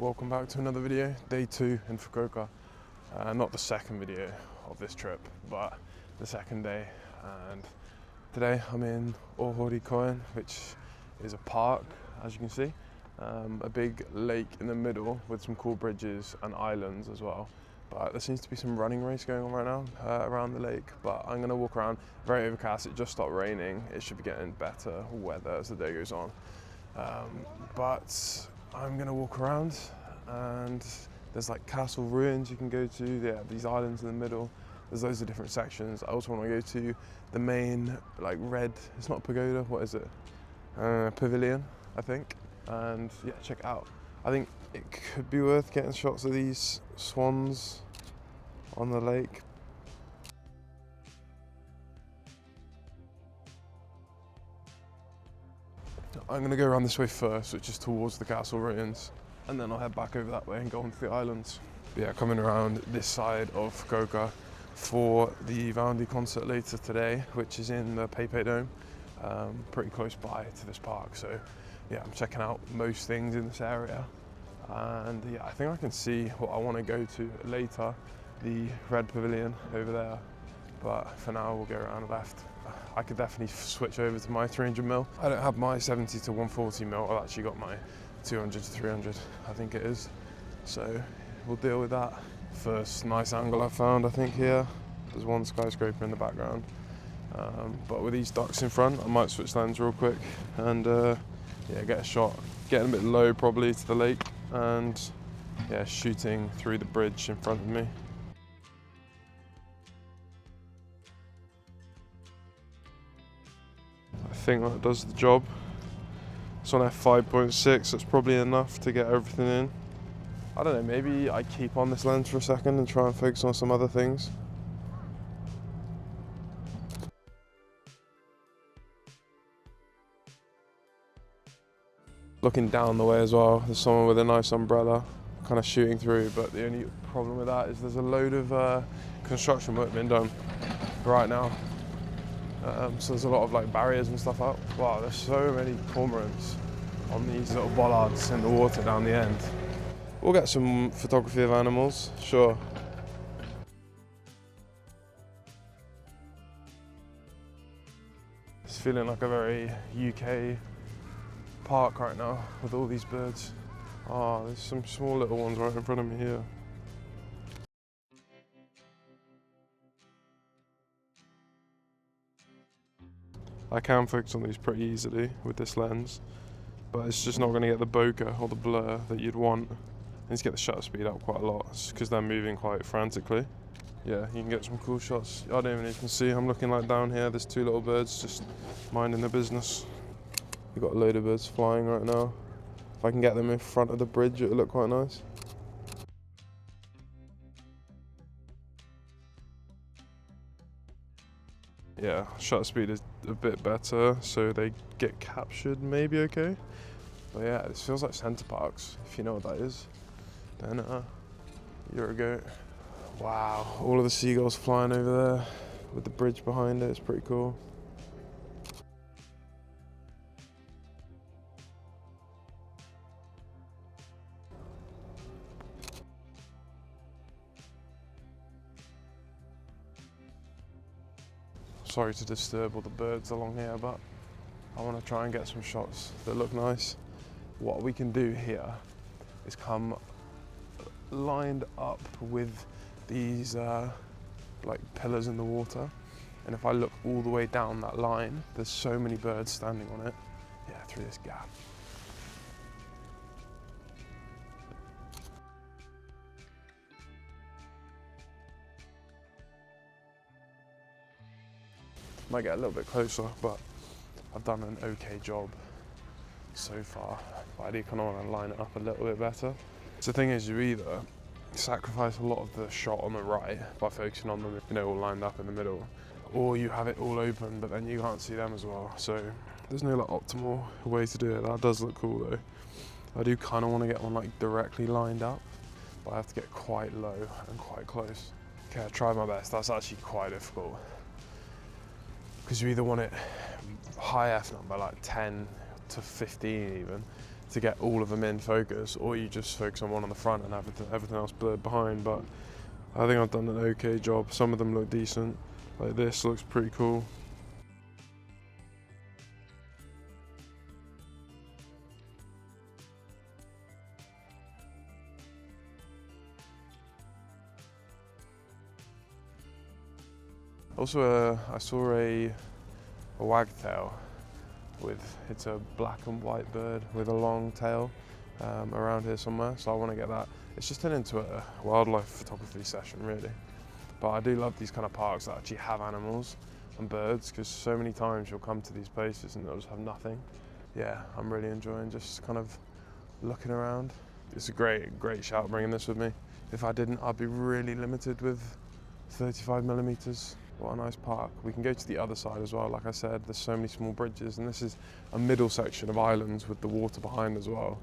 welcome back to another video. Day 2 in Fukuoka. Not the second video of this trip, but the second day. And today I'm in Ohori Park, which is a park, as you can see. A big lake in the middle with some cool bridges and islands as well. But there seems to be some running race going on right now around the lake. But I'm gonna walk around. Very overcast, it just stopped raining. It should be getting better weather as the day goes on. But I'm gonna walk around, and there's like castle ruins you can go to. Yeah, these islands in the middle. There's loads of different sections. I also want to go to the main like red. It's not pagoda. What is it? Pavilion, I think. And yeah, check it out. I think it could be worth getting shots of these swans on the lake. I'm going to go around this way first, which is towards the castle ruins, and then I'll head back over that way and go onto the islands. But yeah, coming around this side of Fukuoka for the Vandi concert later today, which is in the Pepe Dome, pretty close by to this park. So yeah, I'm checking out most things in this area, and yeah, I think I can see what I want to go to later, the red pavilion over there. But for now, we'll go around left. I could definitely switch over to my 300mm. I don't have my 70 to 140mm. I've actually got my 200 to 300, I think it is. So we'll deal with that. First nice angle I found, I think here. There's one skyscraper in the background. But with these ducks in front, I might switch lens real quick and yeah, get a shot. Getting a bit low probably to the lake, and yeah, shooting through the bridge in front of me. I think that does the job. It's on f5.6, that's probably enough to get everything in. I don't know, maybe I keep on this lens for a second and try and focus on some other things. Looking down the way as well, there's someone with a nice umbrella kind of shooting through, but the only problem with that is there's a load of construction work being done right now. So there's a lot of like barriers and stuff up. Wow, there's so many cormorants on these little bollards in the water down the end. We'll get some photography of animals, sure. It's feeling like a very UK park right now with all these birds. Oh, there's some small little ones right in front of me here. I can focus on these pretty easily with this lens, but it's just not going to get the bokeh or the blur that you'd want. I need to get the shutter speed up quite a lot because they're moving quite frantically. Yeah, you can get some cool shots. I don't even know if you can see, I'm looking like down here, there's two little birds just minding their business. We've got a load of birds flying right now. If I can get them in front of the bridge, it'll look quite nice. Yeah, shutter speed is a bit better, so they get captured maybe okay. But yeah, this feels like Center Parks, if you know what that is. Then you're a goat. Wow, all of the seagulls flying over there with the bridge behind it, it's pretty cool. Sorry to disturb all the birds along here, but I want to try and get some shots that look nice. What we can do here is come lined up with these like pillars in the water, and if I look all the way down that line, there's so many birds standing on it. Yeah, through this gap. Might get a little bit closer, but I've done an okay job so far. But I do kind of want to line it up a little bit better. So the thing is, you either sacrifice a lot of the shot on the right by focusing on them, you know, all lined up in the middle, or you have it all open, but then you can't see them as well. So there's no like optimal way to do it. That does look cool though. I do kind of want to get one like directly lined up, but I have to get quite low and quite close. Okay, I tried my best. That's actually quite difficult, because you either want it high F number, like 10 to 15 even, to get all of them in focus, or you just focus on one on the front and everything else blurred behind. But I think I've done an okay job. Some of them look decent. Like this looks pretty cool. Also, I saw a wagtail it's a black and white bird with a long tail around here somewhere, so I want to get that. It's just turned into a wildlife photography session really, but I do love these kind of parks that actually have animals and birds, because so many times you'll come to these places and they'll just have nothing. Yeah, I'm really enjoying just kind of looking around. It's a great shout bringing this with me. If I didn't, I'd be really limited with 35mm. What a nice park. We can go to the other side as well. Like I said, there's so many small bridges, and this is a middle section of islands with the water behind as well.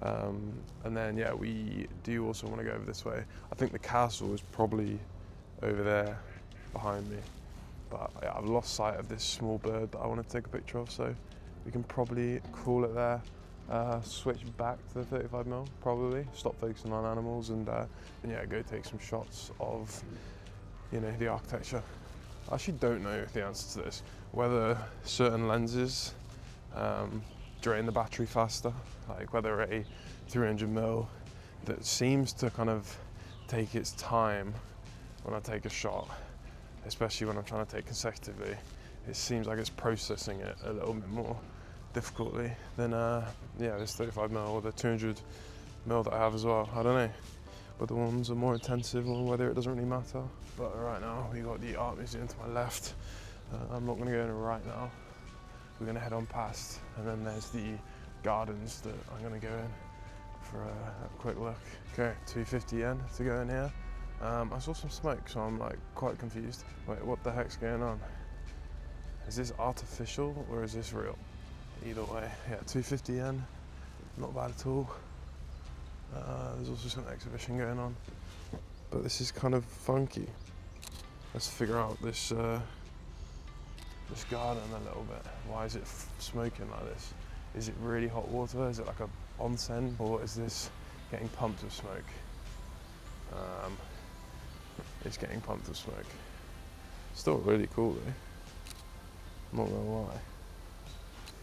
And then yeah, we do also want to go over this way. I think the castle is probably over there behind me, but yeah, I've lost sight of this small bird that I want to take a picture of, so we can probably call it there. Switch back to the 35mm probably, stop focusing on animals, and yeah, go take some shots of, you know, the architecture. I actually don't know the answer to this, whether certain lenses drain the battery faster, like whether a 300mm that seems to kind of take its time when I take a shot, especially when I'm trying to take consecutively, it seems like it's processing it a little bit more difficultly than yeah, this 35mm or the 200mm that I have as well. I don't know whether ones are more intensive or whether it doesn't really matter. But right now we got the art museum to my left. I'm not going to go in right now. We're going to head on past, and then there's the gardens that I'm going to go in for a quick look. Okay, 250 yen to go in here. I saw some smoke, so I'm like quite confused. Wait, what the heck's going on? Is this artificial or is this real? Either way, yeah, 250 yen, not bad at all. There's also some exhibition going on, but this is kind of funky. Let's figure out this this garden a little bit. Why is it smoking like this? Is it really hot water? Is it like a onsen, or is this getting pumped with smoke? It's getting pumped with smoke. Still really cool though, not gonna lie.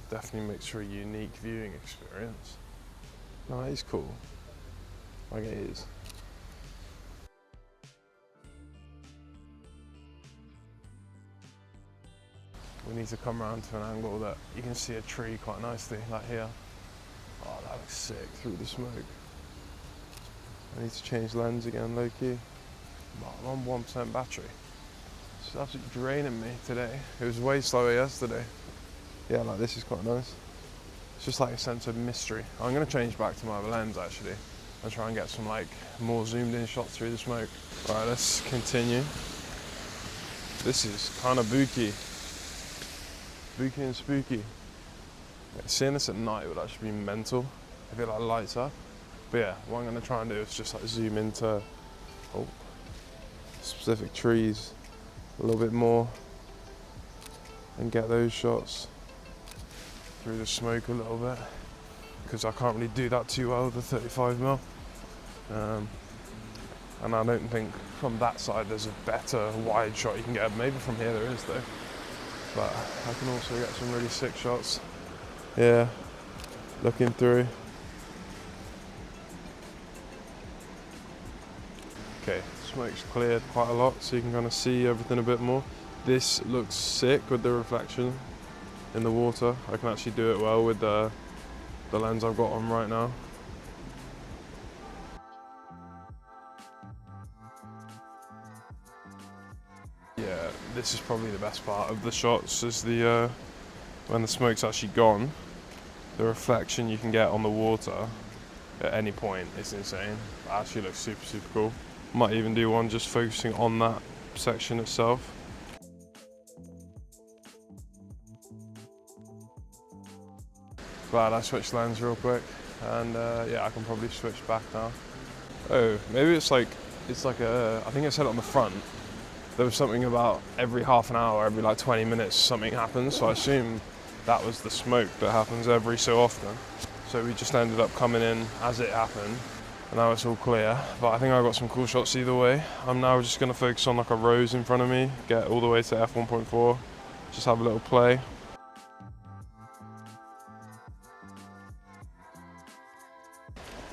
Definitely makes for a unique viewing experience. No, it is cool. Like it is. We need to come around to an angle that you can see a tree quite nicely, like here. Oh, that looks sick through the smoke. I need to change lens again, low-key. I'm on 1% battery. It's absolutely draining me today. It was way slower yesterday. Yeah, like this is quite nice. It's just like a sense of mystery. I'm gonna change back to my other lens actually and try and get some like more zoomed in shots through the smoke. Right, let's continue. This is kind of booky. Spooky and spooky. Yeah, seeing this at night would actually be mental if it like lights up. But yeah, what I'm gonna try and do is just like zoom into specific trees a little bit more and get those shots through the smoke a little bit, because I can't really do that too well with the 35mm. And I don't think from that side there's a better wide shot you can get. Maybe from here there is though. But I can also get some really sick shots. Yeah, looking through. Okay, smoke's cleared quite a lot, so you can kind of see everything a bit more. This looks sick with the reflection in the water. I can actually do it well with the lens I've got on right now. Yeah, this is probably the best part of the shots, is the when the smoke's actually gone, the reflection you can get on the water at any point is insane. It actually looks super, super cool. Might even do one just focusing on that section itself. Glad I switched lens real quick, and yeah, I can probably switch back now. Oh, maybe it's like a, I think I said it on the front. There was something about every half an hour, every like 20 minutes, something happens. So I assume that was the smoke that happens every so often. So we just ended up coming in as it happened, and now it's all clear. But I think I got some cool shots either way. I'm now just going to focus on like a rose in front of me, get all the way to f1.4, just have a little play.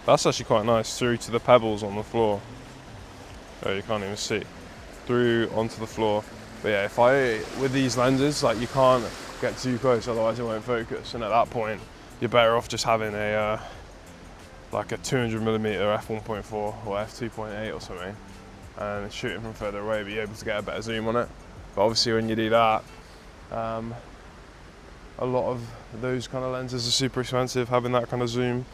That's actually quite nice, through to the pebbles on the floor. Oh, you can't even see. Through onto the floor. But yeah, with these lenses, like, you can't get too close, otherwise it won't focus. And at that point, you're better off just having a like a 200mm f1.4 or f2.8 or something, and shooting from further away, be able to get a better zoom on it. But obviously, when you do that, a lot of those kind of lenses are super expensive, having that kind of zoom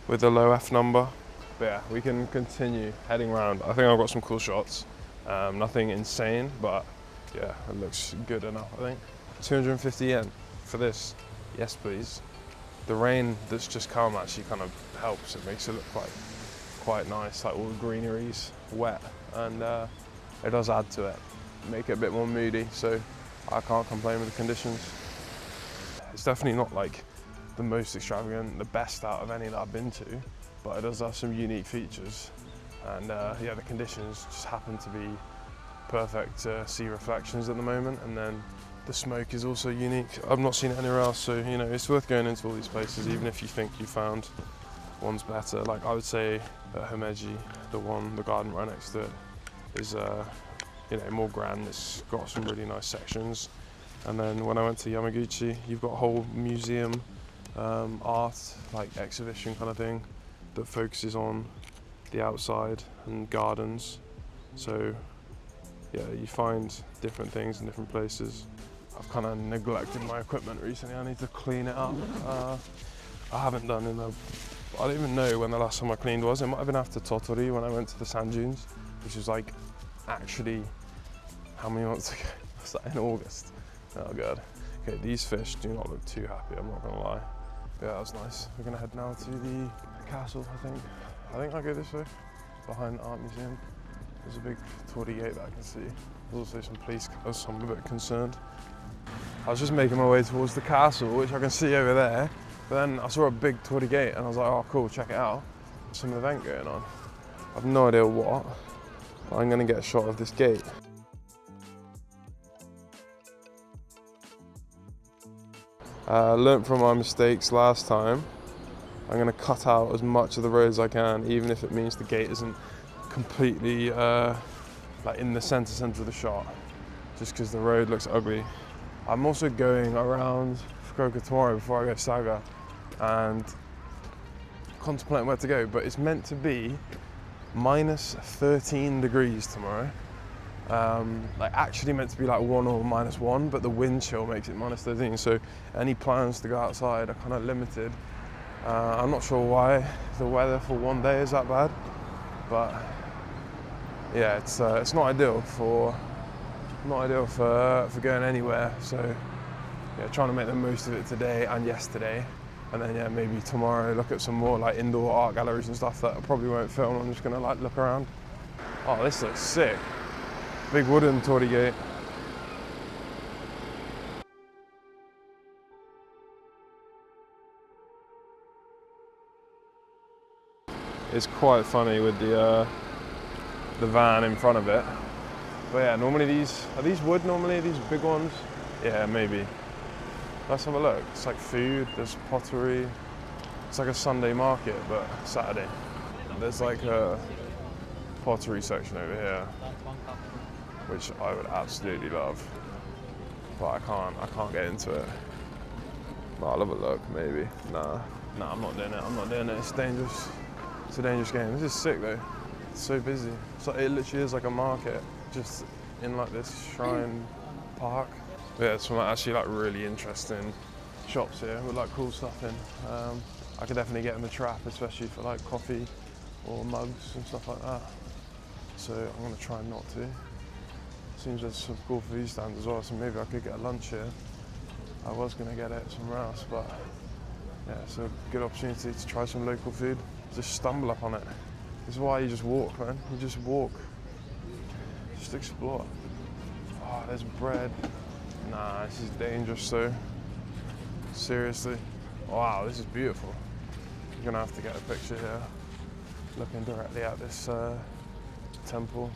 with a low f number. But yeah, we can continue heading around. I think I've got some cool shots. Nothing insane, but yeah, it looks good enough, I think. 250 yen for this. Yes, please. The rain that's just come actually kind of helps. It makes it look quite nice, like all the greenery's wet, and it does add to it, make it a bit more moody, so I can't complain with the conditions. It's definitely not like the most extravagant, the best out of any that I've been to, but it does have some unique features, and yeah, the conditions just happen to be perfect to see reflections at the moment, and then the smoke is also unique. I've not seen it anywhere else, so you know, it's worth going into all these places, even if you think you found one's better. Like, I would say at Himeji, the garden right next to it is you know, more grand. It's got some really nice sections. And then when I went to Yamaguchi, you've got a whole museum art, like exhibition kind of thing, that focuses on the outside and gardens. So yeah, you find different things in different places. I've kind of neglected my equipment recently. I need to clean it up. I haven't done I don't even know when the last time I cleaned was. It might have been after Tottori, when I went to the sand dunes, which was like, actually, how many months ago? Was that in August? Oh god. Okay, these fish do not look too happy, I'm not gonna lie. Yeah, that was nice. We're gonna head now to the castle, I think. I think I'll go this way, behind the art museum. There's a big torii gate that I can see. There's also some police cars, so I'm a bit concerned. I was just making my way towards the castle, which I can see over there, but then I saw a big torii gate and I was like, oh cool, check it out. There's some event going on. I have no idea what, but I'm gonna get a shot of this gate. Learned from my mistakes last time. I'm gonna cut out as much of the road as I can, even if it means the gate isn't completely like in the center of the shot, just because the road looks ugly. I'm also going around Fukuoka tomorrow before I go to Saga, and contemplating where to go, but it's meant to be minus 13 degrees tomorrow. Like, actually meant to be like 1 or -1, but the wind chill makes it minus 13, so any plans to go outside are kind of limited. I'm not sure why the weather for one day is that bad, but yeah, it's not ideal for going anywhere. So yeah, trying to make the most of it today and yesterday, and then yeah, maybe tomorrow look at some more like indoor art galleries and stuff that I probably won't film. I'm just gonna like look around. Oh, this looks sick. Big wooden torii gate. It's quite funny with the van in front of it. But yeah, normally are these wood normally, these big ones? Yeah, maybe. Let's have a look. It's like food, there's pottery. It's like a Sunday market, but Saturday. There's like a pottery section over here, which I would absolutely love, but I can't get into it. But I'll have a look, maybe. Nah, I'm not doing it. It's dangerous. It's a dangerous game. This is sick though. It's so busy. So it literally is like a market, just in like this shrine park. But yeah, some actually like really interesting shops here with like cool stuff in. I could definitely get in the trap, especially for like coffee or mugs and stuff like that. So I'm gonna try not to. Seems there's some cool food stands as well, so maybe I could get a lunch here. I was gonna get it somewhere else, but yeah, it's a good opportunity to try some local food. Just stumble upon it. This is why you just walk, man. You just walk. Just explore. Oh, there's bread. Nah, this is dangerous though. Seriously. Wow, this is beautiful. You're gonna have to get a picture here, looking directly at this temple.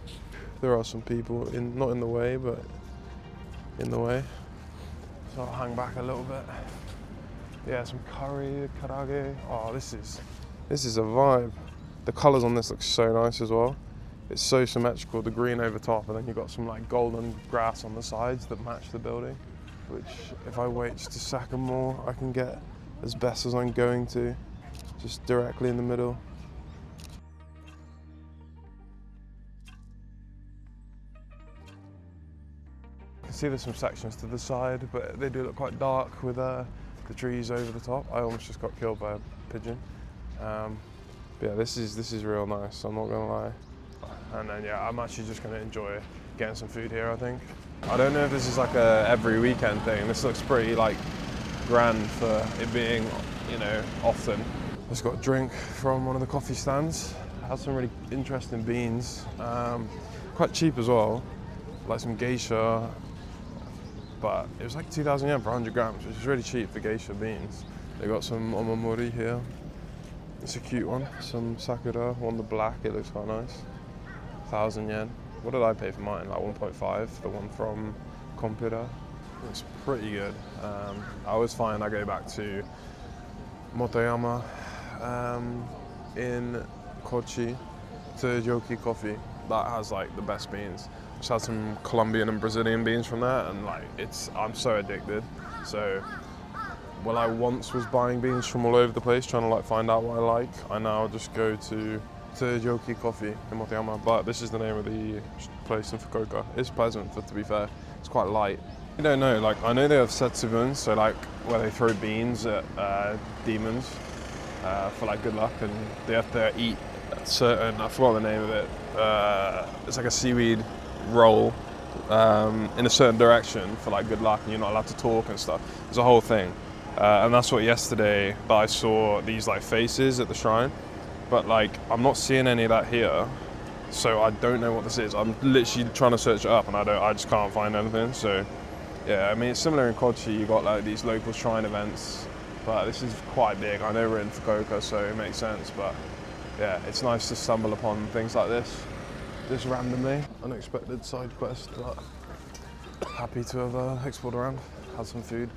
There are some people not in the way, but in the way. So I'll hang back a little bit. Yeah, some curry, karage. Oh, this is a vibe. The colours on this look so nice as well. It's so symmetrical, the green over top, and then you've got some like golden grass on the sides that match the building, which if I wait just a second more, I can get as best as I'm going to, just directly in the middle. You can see there's some sections to the side, but they do look quite dark with the trees over the top. I almost just got killed by a pigeon. But yeah, this is real nice, I'm not gonna lie. And then yeah, I'm actually just gonna enjoy getting some food here, I think. I don't know if this is like a every weekend thing. This looks pretty like grand for it being, you know, often. Just got a drink from one of the coffee stands. Had some really interesting beans, quite cheap as well, like some geisha, but it was like 2,000 yen for 100 grams, which is really cheap for geisha beans. They got some omamori here. It's a cute one, some sakura on the black, it looks quite nice. 1,000 yen. What did I pay for mine? Like 1.5, the one from Kompira. It's pretty good. I always find I go back to Motoyama in Kochi to Joki Coffee. That has like the best beans. Just had some Colombian and Brazilian beans from there, and like I'm so addicted. So when I once was buying beans from all over the place, trying to like find out what I like, I now just go to Joki Coffee in Motoyama. But this is the name of the place in Fukuoka. It's pleasant, to be fair. It's quite light. I don't know, like I know they have setsubun, so like where they throw beans at demons for like good luck, and they have to eat certain, I forgot the name of it, it's like a seaweed roll in a certain direction for like good luck, and you're not allowed to talk and stuff. There's a whole thing. And that's what yesterday that I saw these like faces at the shrine, but like I'm not seeing any of that here, so I don't know what this is. I'm literally trying to search it up and I just can't find anything. So yeah, I mean it's similar in Kochi, you got like these local shrine events, but this is quite big. I know we're in Fukuoka, so it makes sense, but yeah, it's nice to stumble upon things like this just randomly. Unexpected side quest, but happy to have explored around, had some food.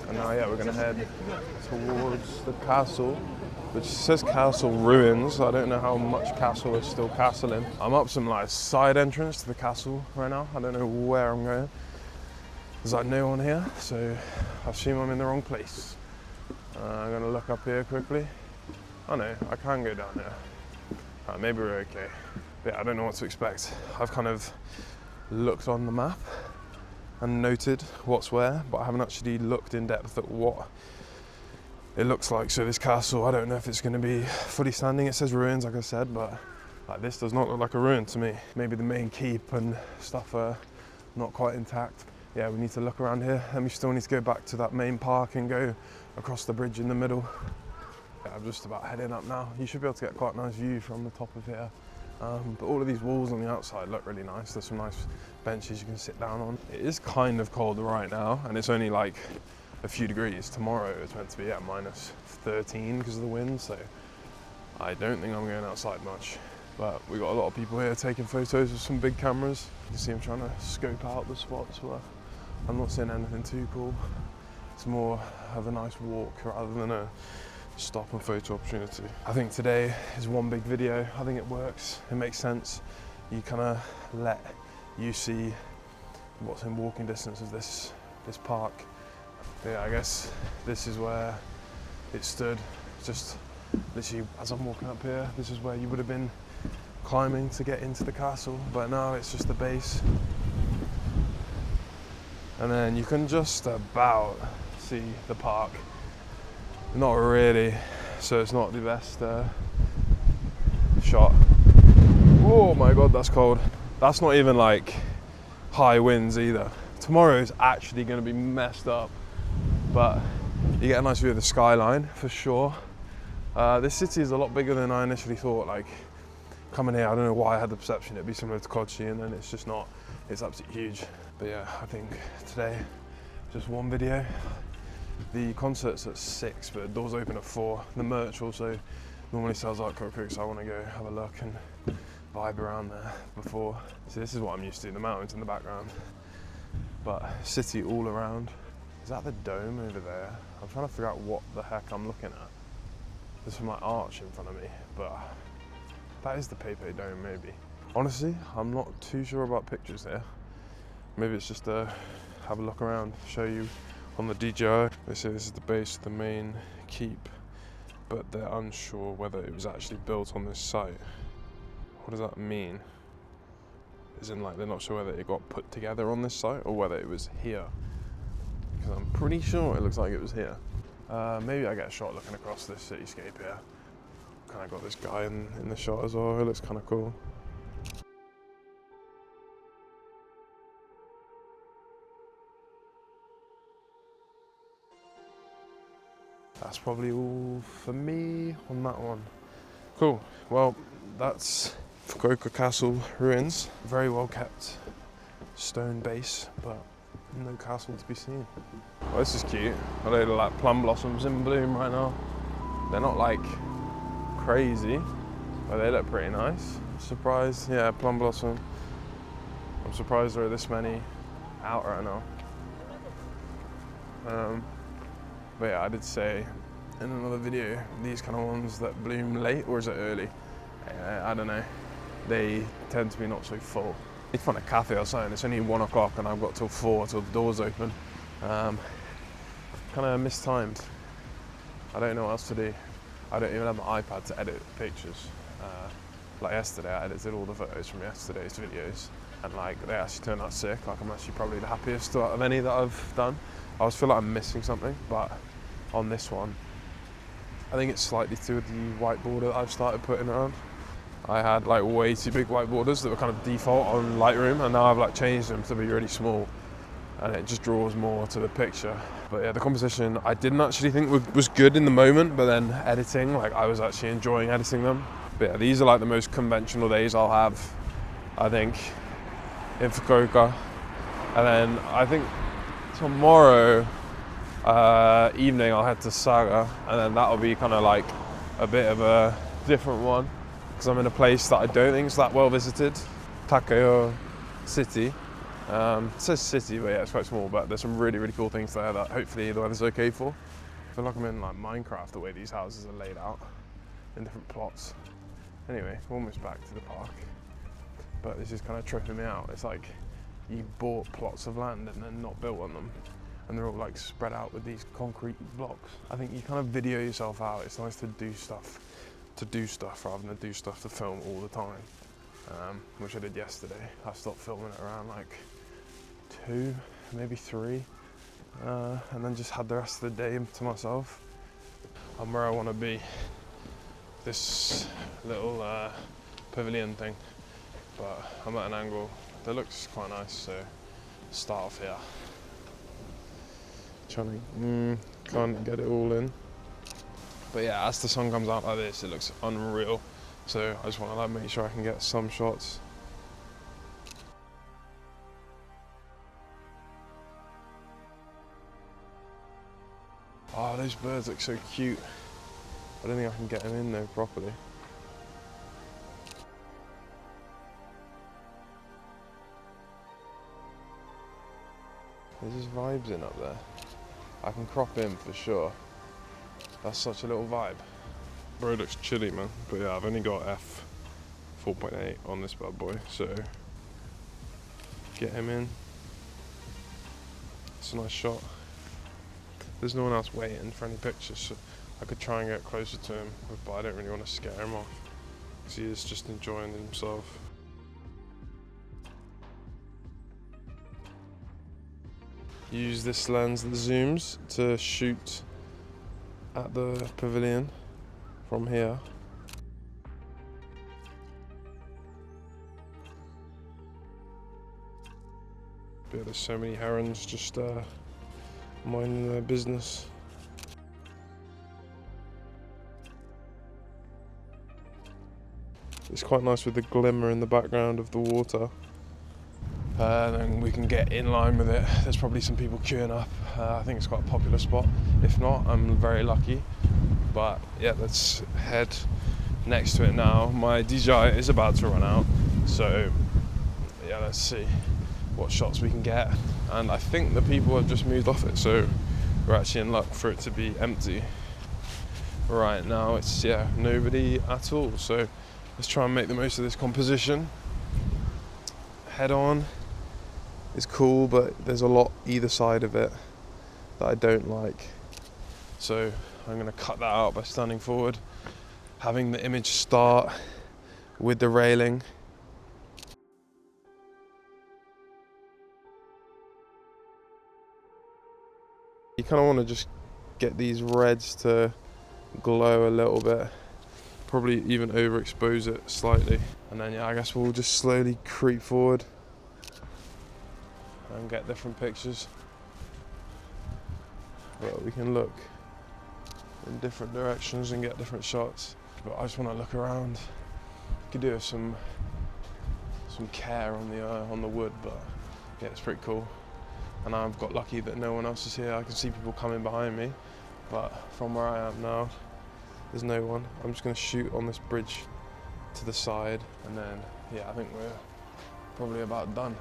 And now, yeah, we're going to head towards the castle, which says castle ruins. I don't know how much castle is still castling. I'm up some like side entrance to the castle right now. I don't know where I'm going. There's like no one here, so I assume I'm in the wrong place. I'm going to look up here quickly. Oh no, I can go down there. Maybe we're okay. But yeah, I don't know what to expect. I've kind of looked on the map and noted what's where, but I haven't actually looked in depth at what it looks like. So this castle, I don't know if it's going to be fully standing. It says ruins, like I said, but like this does not look like a ruin to me. Maybe the main keep and stuff are not quite intact. Yeah, we need to look around here, and we still need to go back to that main park and go across the bridge in the middle. Yeah, I'm just about heading up now. You should be able to get quite a nice view from the top of here. But all of these walls on the outside look really nice. There's some nice benches you can sit down on. It is kind of cold right now, and it's only like a few degrees. Tomorrow it's meant to be at minus 13 because of the wind, so I don't think I'm going outside much. But we got a lot of people here taking photos with some big cameras. You can see I'm trying to scope out the spots where I'm not seeing anything too cool. It's more of a nice walk rather than a stop and photo opportunity. I think today is one big video. I think it works, it makes sense. You kind of let you see what's in walking distance of this park. Yeah, I guess this is where it stood. Just literally as I'm walking up here, this is where you would have been climbing to get into the castle, but now it's just the base. And then you can just about see the park. Not really, so it's not the best shot. Oh my god, that's cold. That's not even like high winds either. Tomorrow is actually going to be messed up, but you get a nice view of the skyline for sure. This city is a lot bigger than I initially thought. Like coming here, I don't know why I had the perception it'd be similar to Kochi, and then it's just not. It's absolutely huge. But yeah, I think today just one video. The concert's at 6, but the doors open at 4. The merch also normally sells out quite quick, so I want to go have a look and vibe around there before. See, this is what I'm used to, the mountains in the background. But city all around. Is that the dome over there? I'm trying to figure out what the heck I'm looking at. There's my arch in front of me, but that is the Pepe Dome, maybe. Honestly, I'm not too sure about pictures here. Maybe it's just to have a look around, show you on the DJI. They say this is the base of the main keep, but they're unsure whether it was actually built on this site. What does that mean? As in, like, they're not sure whether it got put together on this site or whether it was here. Because I'm pretty sure it looks like it was here. Maybe I get a shot looking across this cityscape here. Kind of got this guy in the shot as well. It looks kind of cool. That's probably all for me on that one. Cool. Well, that's Fukuoka Castle ruins. Very well kept stone base, but no castle to be seen. Well, this is cute. A load of like plum blossoms in bloom right now. They're not like crazy, but they look pretty nice. Surprised, yeah, plum blossom. I'm surprised there are this many out right now. But yeah, I did say in another video, these kind of ones that bloom late, or is it early? I don't know. They tend to be not so full. I need to find a cafe or something. It's only 1 o'clock and I've got till 4 till the doors open. Kind of mistimed. I don't know what else to do. I don't even have my iPad to edit pictures. Like yesterday, I edited all the photos from yesterday's videos, and like they actually turned out sick. Like I'm actually probably the happiest out of any that I've done. I always feel like I'm missing something, but on this one, I think it's slightly to do with the white border that I've started putting around. I had like way too big white borders that were kind of default on Lightroom, and now I've like changed them to be really small, and it just draws more to the picture. But yeah, the composition I didn't actually think was good in the moment, but then editing, like I was actually enjoying editing them. But yeah, these are like the most conventional days I'll have, I think, in Fukuoka. And then I think tomorrow evening I'll head to Saga, and then that'll be kind of like a bit of a different one, because I'm in a place that I don't think is that well visited, Takeo City. It says city, but yeah, it's quite small, but there's some really, really cool things there that hopefully the weather's okay for. I feel like I'm in like Minecraft, the way these houses are laid out in different plots. Anyway, we're almost back to the park, but this is kind of tripping me out. It's like you bought plots of land and then not built on them, and they're all like spread out with these concrete blocks. I think you kind of video yourself out. It's nice to do stuff rather than do stuff to film all the time, which I did yesterday. I stopped filming it around like 2, maybe 3, and then just had the rest of the day to myself. I'm where I want to be. This little pavilion thing, but I'm at an angle that looks quite nice, so start off here. Trying to can't get it all in, but yeah, as the sun comes out like this, it looks unreal. So I just want to like make sure I can get some shots. Oh, those birds look so cute. I don't think I can get them in though properly. There's just vibes in up there. I can crop in for sure. That's such a little vibe. Bro looks chilly, man. But yeah, I've only got f 4.8 on this bad boy, so get him in. It's a nice shot. There's no one else waiting for any pictures, so I could try and get closer to him, but I don't really want to scare him off, because he is just enjoying himself. Use this lens that zooms to shoot at the pavilion from here. But yeah, there's so many herons just minding their business. It's quite nice with the glimmer in the background of the water. then we can get in line with it. There's probably some people queuing up. I think it's quite a popular spot. If not, I'm very lucky. But yeah, let's head next to it now. My DJI is about to run out, so yeah, let's see what shots we can get. And I think the people have just moved off it, so we're actually in luck for it to be empty. Right now it's, yeah, nobody at all. So let's try and make the most of this composition. Head on is cool, but there's a lot either side of it that I don't like. So I'm gonna cut that out by standing forward, having the image start with the railing. You kind of want to just get these reds to glow a little bit, probably even overexpose it slightly, and then yeah, I guess we'll just slowly creep forward and get different pictures. But we can look in different directions and get different shots. But I just want to look around. Could do with some care on the wood, but yeah, it's pretty cool. And I've got lucky that no one else is here. I can see people coming behind me, but from where I am now, there's no one. I'm just going to shoot on this bridge to the side, and then yeah, I think we're probably about done.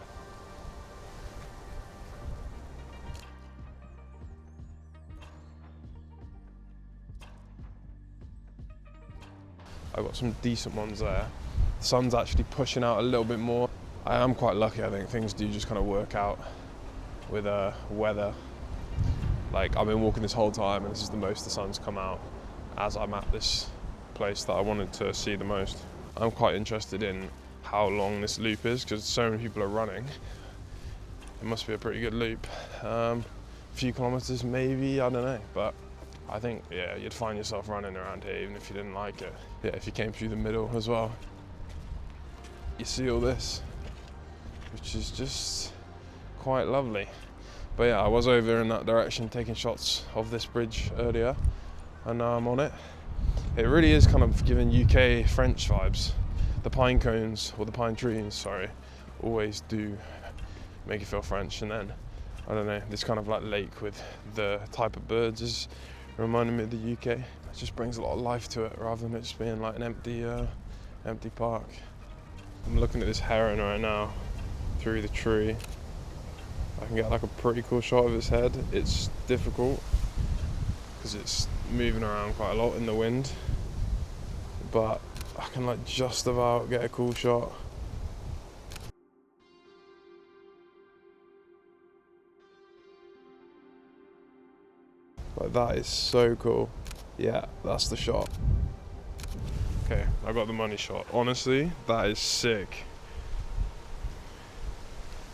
I've got some decent ones there. The sun's actually pushing out a little bit more. I am quite lucky, I think. Things do just kind of work out with weather. Like, I've been walking this whole time and this is the most the sun's come out as I'm at this place that I wanted to see the most. I'm quite interested in how long this loop is because so many people are running. It must be a pretty good loop. A few kilometers maybe, I don't know, but I think, yeah, you'd find yourself running around here even if you didn't like it. Yeah, if you came through the middle as well. You see all this, which is just quite lovely. But yeah, I was over in that direction taking shots of this bridge earlier, and now I'm on it. It really is kind of giving UK French vibes. The pine cones, or the pine trees, sorry, always do make you feel French. And then, I don't know, this kind of like lake with the type of birds is reminding me of the UK. It just brings a lot of life to it rather than it just being like an empty park. I'm looking at this heron right now through the tree. I can get like a pretty cool shot of its head. It's difficult because it's moving around quite a lot in the wind, but I can like just about get a cool shot. Like, that is so cool. Yeah, that's the shot. Okay, I got the money shot. Honestly, that is sick.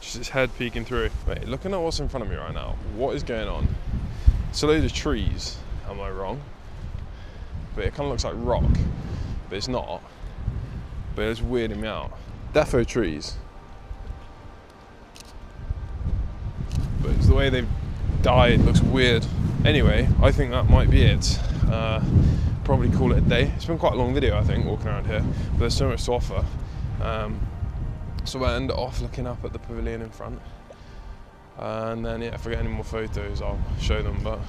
Just its head peeking through. Wait, looking at what's in front of me right now, what is going on? It's a load of trees, am I wrong? But it kind of looks like rock, but it's not. But it's weirding me out. Defo trees. But it's the way they've died looks weird. Anyway, I think that might be it. Probably call it a day. It's been quite a long video, I think, walking around here, but there's so much to offer. So we'll end it off looking up at the pavilion in front. And then, yeah, if I get any more photos, I'll show them. But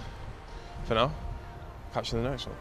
for now, catch you in the next one.